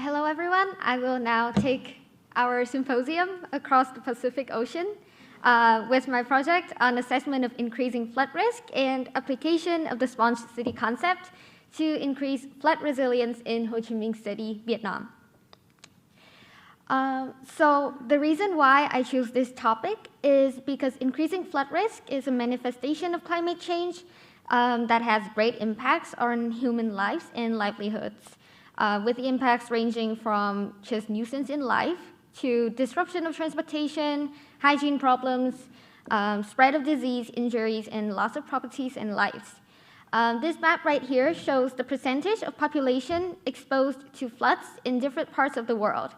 Hello, everyone. I will now take our symposium across the Pacific Ocean with my project on assessment of increasing flood risk and application of the sponge city concept to increase flood resilience in Ho Chi Minh City, Vietnam. So the reason why I choose this topic is because increasing flood risk is a manifestation of climate change that has great impacts on human lives and livelihoods, with the impacts ranging from just nuisance in life to disruption of transportation, hygiene problems, spread of disease, injuries, and loss of properties and lives. This map right here shows the percentage of population exposed to floods in different parts of the world.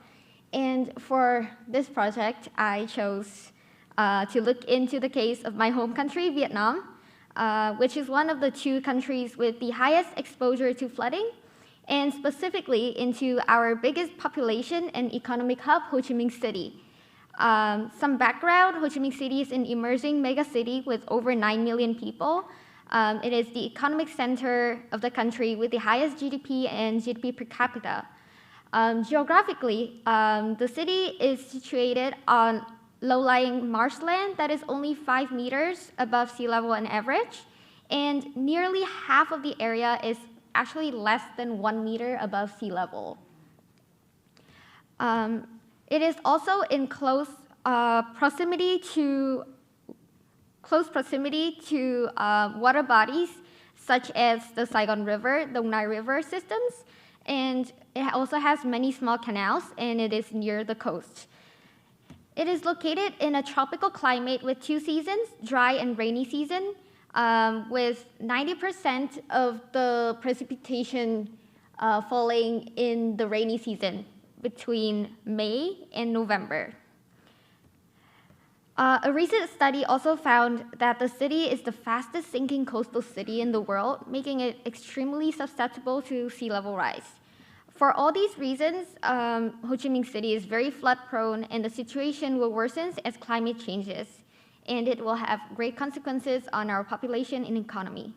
And for this project, I chose to look into the case of my home country, Vietnam, which is one of the two countries with the highest exposure to flooding, and specifically into our biggest population and economic hub, Ho Chi Minh City. Some background, Ho Chi Minh City is an emerging megacity with over 9 million people. It is the economic center of the country with the highest GDP and GDP per capita. Geographically, the city is situated on low-lying marshland that is only 5 meters above sea level on average, and nearly half of the area is actually less than 1 meter above sea level. It is also in close proximity to water bodies such as the Saigon River, the Dong Nai River systems, and it also has many small canals, and it is near the coast. It is located in a tropical climate with 2 seasons, dry and rainy season, with 90% of the precipitation falling in the rainy season between May and November. A recent study also found that the city is the fastest sinking coastal city in the world, making it extremely susceptible to sea level rise. For all these reasons, Ho Chi Minh City is very flood prone, and the situation will worsen as climate changes, and it will have great consequences on our population and economy.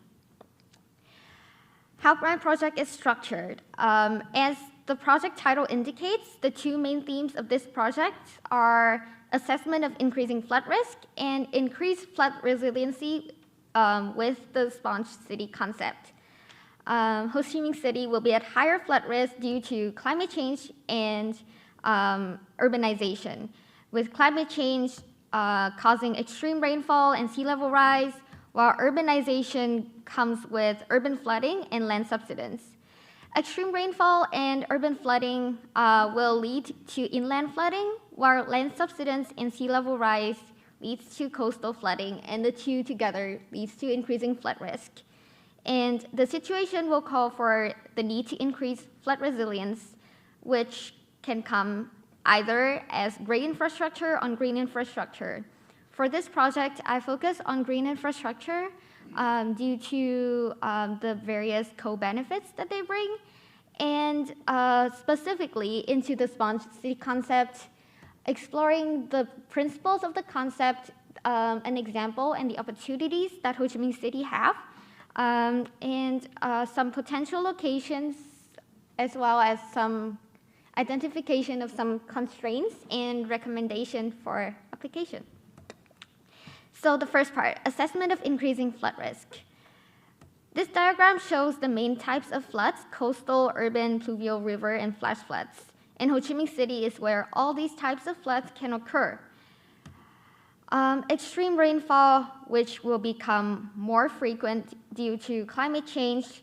How my project is structured. As the project title indicates, the 2 main themes of this project are assessment of increasing flood risk and increased flood resiliency with the sponge city concept. Ho Chi Minh City will be at higher flood risk due to climate change and urbanization, with climate change causing extreme rainfall and sea level rise, while urbanization comes with urban flooding and land subsidence. Extreme rainfall and urban flooding will lead to inland flooding, while land subsidence and sea level rise leads to coastal flooding, and the 2 together leads to increasing flood risk. And the situation will call for the need to increase flood resilience, which can come either as gray infrastructure on green infrastructure. For this project, I focus on green infrastructure due to the various co-benefits that they bring, and specifically into the sponge city concept, exploring the principles of the concept, an example, and the opportunities that Ho Chi Minh City have, and some potential locations, as well as some identification of some constraints and recommendation for application. So the first part, assessment of increasing flood risk. This diagram shows the main types of floods: coastal, urban, pluvial, river, and flash floods. And Ho Chi Minh City is where all these types of floods can occur. Extreme rainfall, which will become more frequent due to climate change,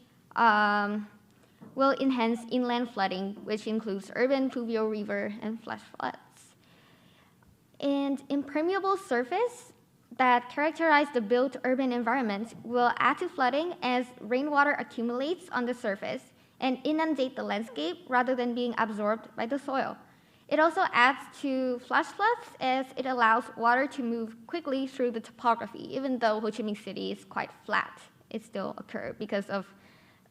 will enhance inland flooding, which includes urban, pluvial, river, and flash floods. And impermeable surface that characterize the built urban environment will add to flooding as rainwater accumulates on the surface and inundate the landscape rather than being absorbed by the soil. It also adds to flash floods as it allows water to move quickly through the topography. Even though Ho Chi Minh City is quite flat, it still occurs because of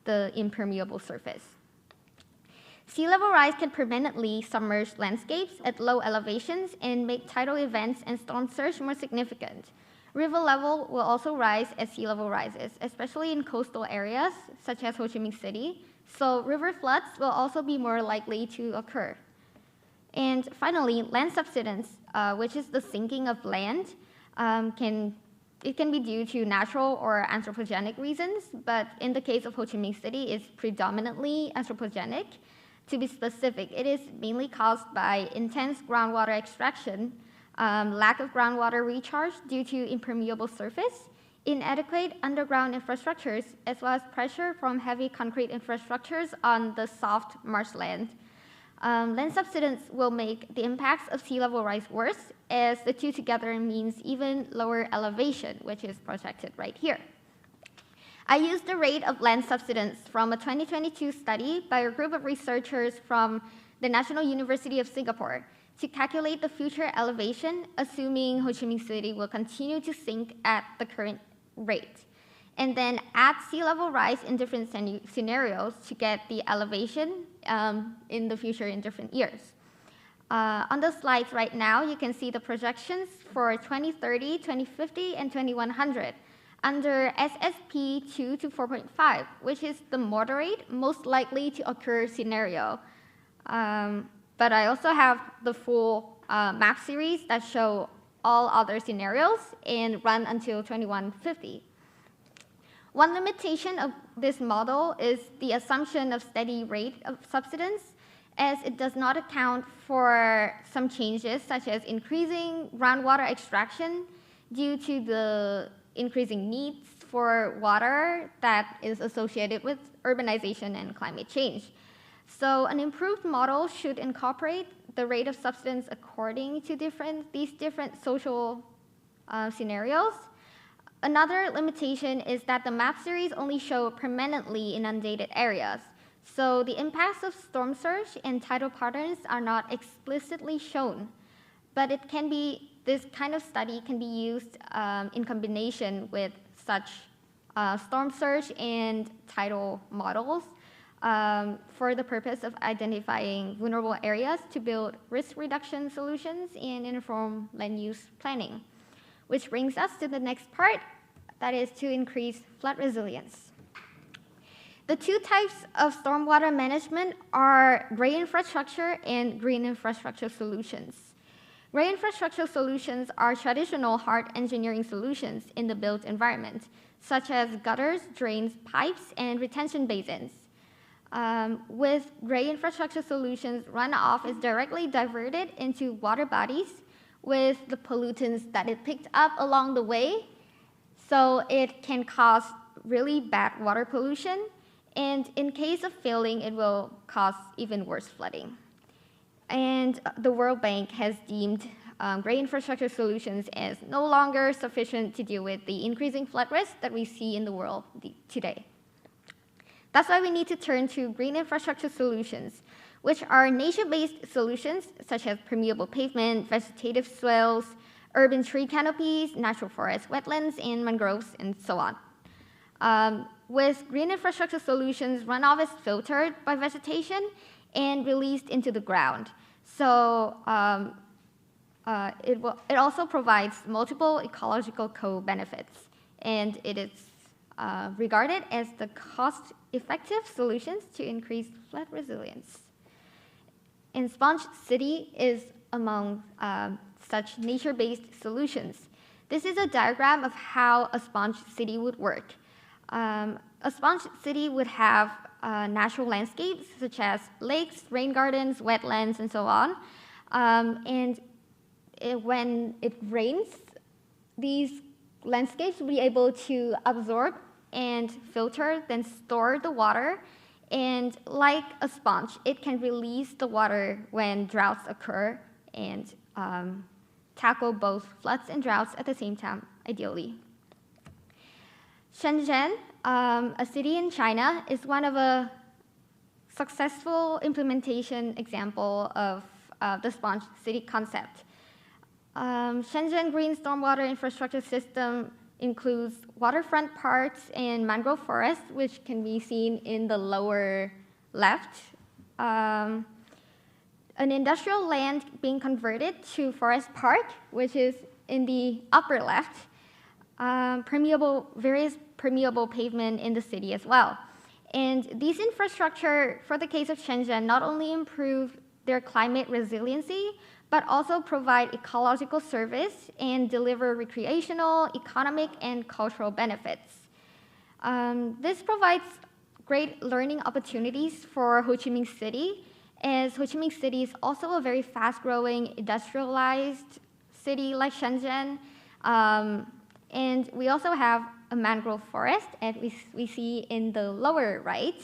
the impermeable surface. Sea level rise can permanently submerge landscapes at low elevations and make tidal events and storm surge more significant. river level will also rise as sea level rises, especially in coastal areas such as Ho Chi Minh City. So river floods will also be more likely to occur. And finally, land subsidence, which is the sinking of land, can be due to natural or anthropogenic reasons, but in the case of Ho Chi Minh City, it's predominantly anthropogenic. To be specific, it is mainly caused by intense groundwater extraction, lack of groundwater recharge due to impermeable surface, inadequate underground infrastructures, as well as pressure from heavy concrete infrastructures on the soft marshland. Land subsidence will make the impacts of sea level rise worse, as the two together means even lower elevation, which is projected right here. I used the rate of land subsidence from a 2022 study by a group of researchers from the National University of Singapore to calculate the future elevation, assuming Ho Chi Minh City will continue to sink at the current rate, and then add sea level rise in different scenarios to get the elevation in the future in different years. On the slides right now, you can see the projections for 2030, 2050, and 2100 under SSP 2 to 4.5, which is the moderate, most likely to occur scenario. But I also have the full map series that show all other scenarios and run until 2150. One limitation of this model is the assumption of steady rate of subsidence, as it does not account for some changes such as increasing groundwater extraction due to the increasing needs for water that is associated with urbanization and climate change. So an improved model should incorporate the rate of subsidence according to these different social scenarios. Another limitation is that the map series only show permanently inundated areas. So the impacts of storm surge and tidal patterns are not explicitly shown, but this kind of study can be used in combination with such storm surge and tidal models for the purpose of identifying vulnerable areas to build risk reduction solutions and inform land use planning. Which brings us to the next part, that is to increase flood resilience. The two types of stormwater management are gray infrastructure and green infrastructure solutions. Gray infrastructure solutions are traditional hard engineering solutions in the built environment, such as gutters, drains, pipes, and retention basins. With gray infrastructure solutions, runoff is directly diverted into water bodies with the pollutants that it picked up along the way, so it can cause really bad water pollution, and in case of failing, it will cause even worse flooding. And the World Bank has deemed gray infrastructure solutions as no longer sufficient to deal with the increasing flood risk that we see in the world today. That's why we need to turn to green infrastructure solutions, which are nature-based solutions such as permeable pavement, vegetative swales, urban tree canopies, natural forest wetlands, and mangroves, and so on. With green infrastructure solutions, runoff is filtered by vegetation and released into the ground. So it also provides multiple ecological co-benefits, and it is regarded as the cost-effective solutions to increase flood resilience. And Sponge City is among such nature-based solutions. This is a diagram of how a sponge city would work. A sponge city would have natural landscapes such as lakes, rain gardens, wetlands, and so on. When it rains, these landscapes will be able to absorb and filter, then store the water. And like a sponge, it can release the water when droughts occur and tackle both floods and droughts at the same time, ideally. Shenzhen, a city in China, is one of a successful implementation example of the sponge city concept. Shenzhen Green Stormwater Infrastructure System includes waterfront parks and mangrove forests, which can be seen in the lower left. An industrial land being converted to forest park, which is in the upper left. various permeable pavement in the city as well. And these infrastructure, for the case of Shenzhen, not only improve their climate resiliency, but also provide ecological service and deliver recreational, economic, and cultural benefits. This provides great learning opportunities for Ho Chi Minh City, as Ho Chi Minh City is also a very fast-growing, industrialized city like Shenzhen. And we also have a mangrove forest, as we see in the lower right.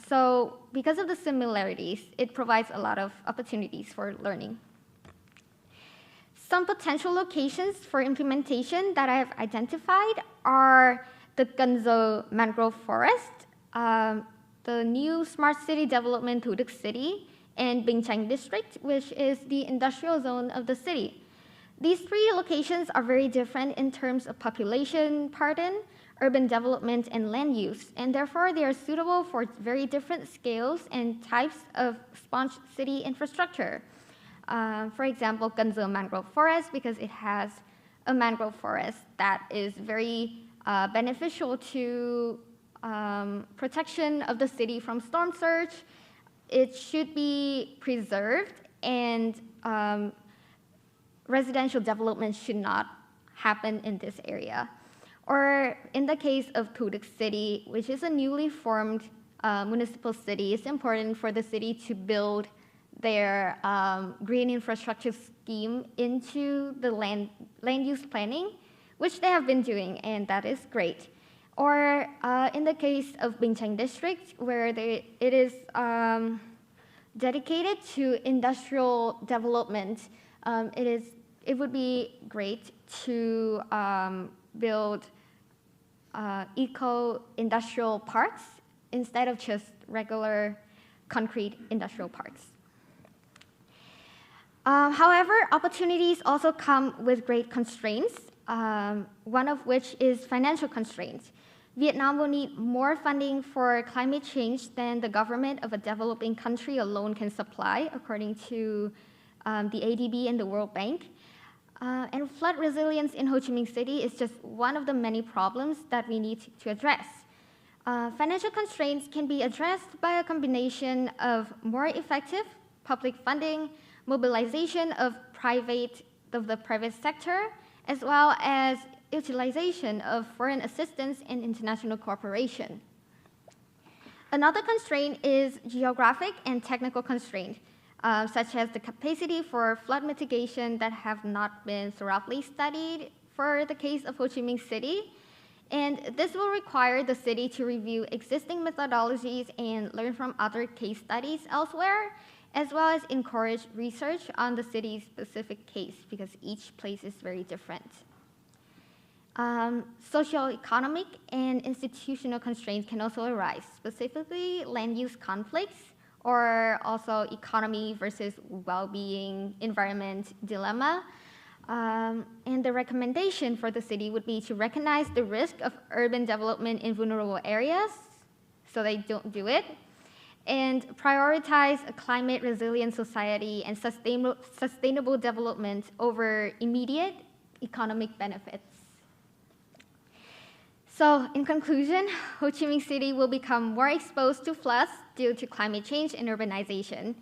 So because of the similarities, it provides a lot of opportunities for learning. Some potential locations for implementation that I have identified are the Ganzo mangrove forest, the new smart city development Thủ Đức City, and Bình Chánh district, which is the industrial zone of the city. These three locations are very different in terms of population pattern, urban development, and land use, and therefore they are suitable for very different scales and types of sponge city infrastructure. For example, Ganzo mangrove forest, because it has a mangrove forest that is very beneficial to protection of the city from storm surge. It should be preserved, and residential development should not happen in this area. Or in the case of Thủ Đức City, which is a newly formed municipal city, it's important for the city to build their green infrastructure scheme into the land use planning, which they have been doing, and that is great. Or in the case of Bình Chánh district, where it is dedicated to industrial development, it would be great to build eco-industrial parks instead of just regular concrete industrial parks. However, opportunities also come with great constraints, one of which is financial constraints. Vietnam will need more funding for climate change than the government of a developing country alone can supply, according to the ADB and the World Bank. And flood resilience in Ho Chi Minh City is just one of the many problems that we need to address. Financial constraints can be addressed by a combination of more effective public funding, mobilization of the private sector, as well as utilization of foreign assistance and international cooperation. Another constraint is geographic and technical constraint, such as the capacity for flood mitigation that have not been thoroughly studied for the case of Ho Chi Minh City. And this will require the city to review existing methodologies and learn from other case studies elsewhere, as well as encourage research on the city's specific case, because each place is very different. Socioeconomic and institutional constraints can also arise, specifically land use conflicts, or also economy versus well-being environment dilemma. And the recommendation for the city would be to recognize the risk of urban development in vulnerable areas, so they don't do it, and prioritize a climate resilient society and sustainable development over immediate economic benefits. So in conclusion, Ho Chi Minh City will become more exposed to floods due to climate change and urbanization.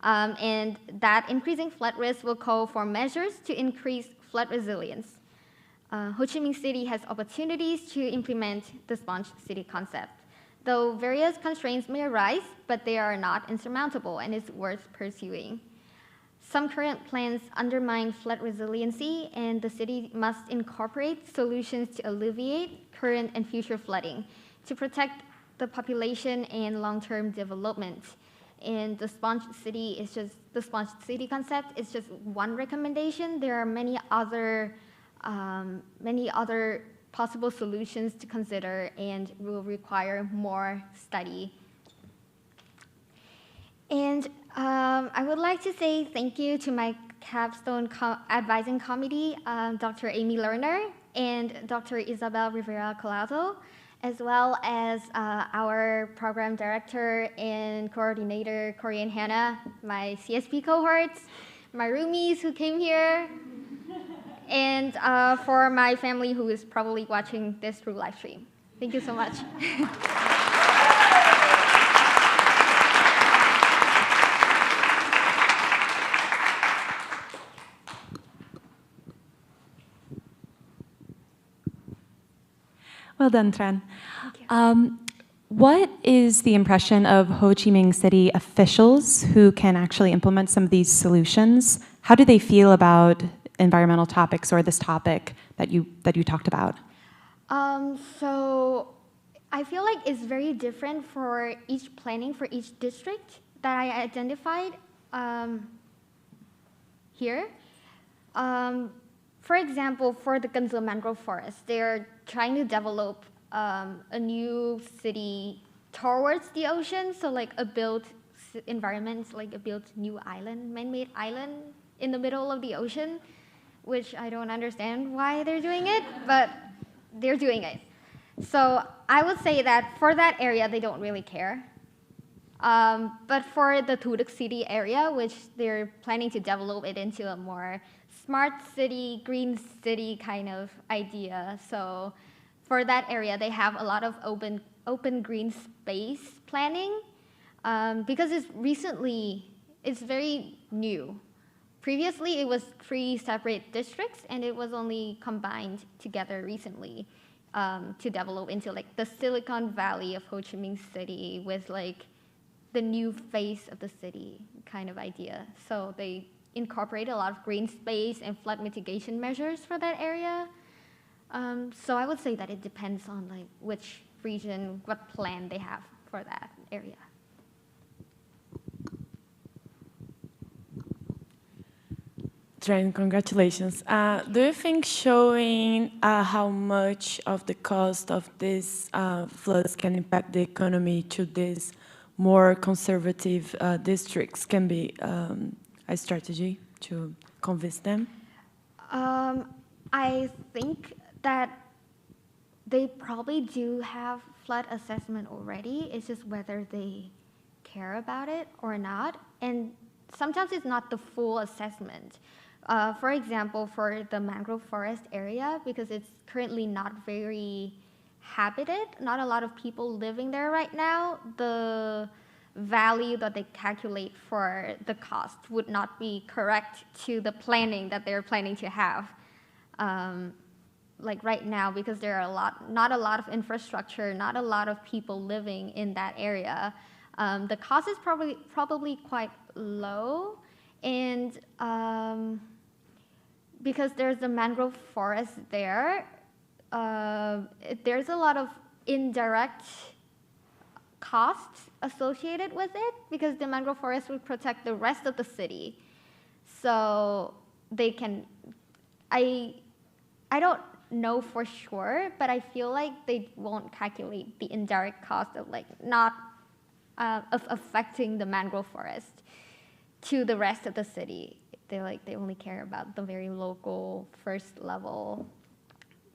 And that increasing flood risk will call for measures to increase flood resilience. Ho Chi Minh City has opportunities to implement the sponge city concept, though various constraints may arise, but they are not insurmountable and is worth pursuing. Some current plans undermine flood resiliency, and the city must incorporate solutions to alleviate current and future flooding to protect the population and long-term development. And the sponge city concept is just one recommendation. There are many other possible solutions to consider and will require more study. And I would like to say thank you to my Capstone Advising Committee, Dr. Amy Lerner and Dr. Isabel Rivera Collado, as well as our program director and coordinator, Corey and Hannah, my CSP cohorts, my roomies who came here, and for my family who is probably watching this through live stream. Thank you so much. Well done, Tran. What is the impression of Ho Chi Minh City officials who can actually implement some of these solutions? How do they feel about environmental topics or this topic that you talked about? So I feel like it's very different for each planning for each district that I identified here. For example, for the Gansu mangrove forest, they're trying to develop a new city towards the ocean, so like a built environment, like a built new island, man-made island in the middle of the ocean, which I don't understand why they're doing it, but they're doing it. So I would say that for that area, they don't really care. But for the Tuduk city area, which they're planning to develop it into a more smart city, green city kind of idea. So for that area, they have a lot of open green space planning because it's very new. Previously, it was 3 separate districts, and it was only combined together recently to develop into like the Silicon Valley of Ho Chi Minh City with like the new face of the city kind of idea. So they incorporate a lot of green space and flood mitigation measures for that area. So I would say that it depends on like which region, what plan they have for that area. Tran, congratulations. Do you think showing how much of the cost of these floods can impact the economy to these more conservative districts can be a strategy to convince them? I think that they probably do have flood assessment already. It's just whether they care about it or not. And sometimes it's not the full assessment. For example, for the mangrove forest area, because it's currently not very habited, not a lot of people living there right now, the value that they calculate for the cost would not be correct to the planning that they're planning to have. Like right now, because there are not a lot of infrastructure, not a lot of people living in that area, the cost is probably quite low, and because there's a mangrove forest there, there's a lot of indirect costs associated with it because the mangrove forest would protect the rest of the city. So they can, I don't know for sure, but I feel like they won't calculate the indirect cost of like not of affecting the mangrove forest to the rest of the city. They only care about the very local first level.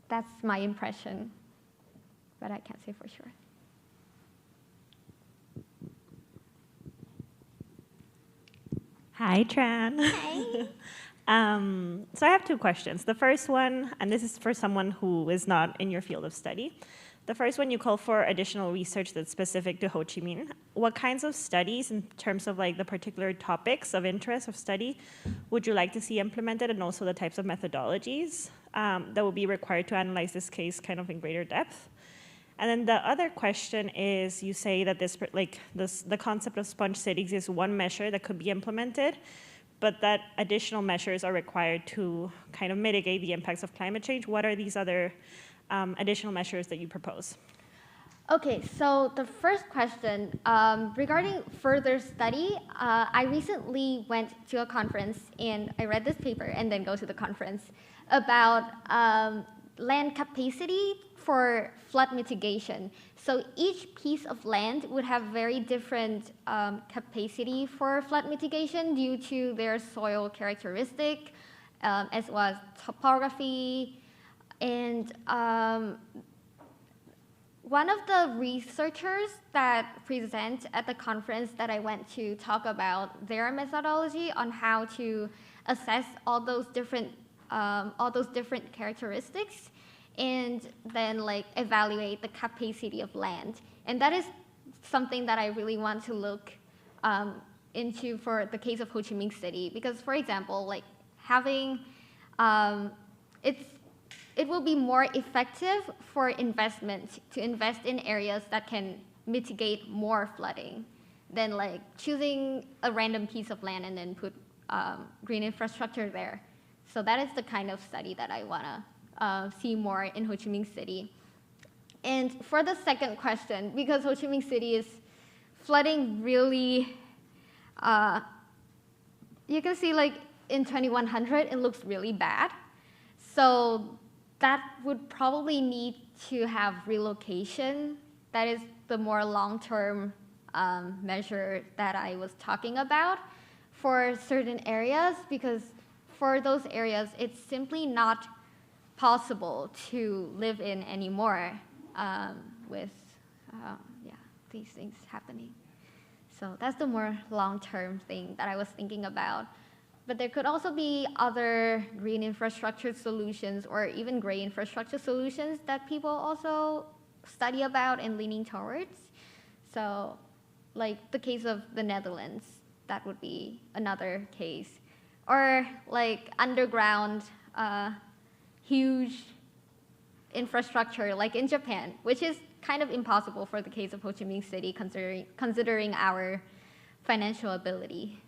That's my impression, but I can't say for sure. Hi, Tran. Hi. So I have 2 questions. The first one, and this is for someone who is not in your field of study. The first one, you call for additional research that's specific to Ho Chi Minh. What kinds of studies, in terms of like the particular topics of interest of study, would you like to see implemented, and also the types of methodologies that would be required to analyze this case kind of in greater depth? And then the other question is, you say that the concept of sponge cities is one measure that could be implemented, but that additional measures are required to kind of mitigate the impacts of climate change. What are these other additional measures that you propose? Okay, so the first question, regarding further study, I recently went to a conference and I read this paper and then go to the conference about land capacity for flood mitigation. So each piece of land would have very different capacity for flood mitigation due to their soil characteristic, as well as topography. And one of the researchers that present at the conference that I went to talk about their methodology on how to assess all those different all those different characteristics and then like evaluate the capacity of land. And that is something that I really want to look into for the case of Ho Chi Minh City, because for example, like having, it will be more effective for investment to invest in areas that can mitigate more flooding than like choosing a random piece of land and then put green infrastructure there. So that is the kind of study that I want to see more in Ho Chi Minh City. And for the second question, because Ho Chi Minh City is flooding really, you can see like in 2100, it looks really bad. So that would probably need to have relocation. That is the more long-term measure that I was talking about for certain areas, because for those areas, it's simply not possible to live in anymore with these things happening. So that's the more long-term thing that I was thinking about. But there could also be other green infrastructure solutions or even gray infrastructure solutions that people also study about and leaning towards. So like the case of the Netherlands, that would be another case. Or like underground, huge infrastructure like in Japan, which is kind of impossible for the case of Ho Chi Minh City considering our financial ability.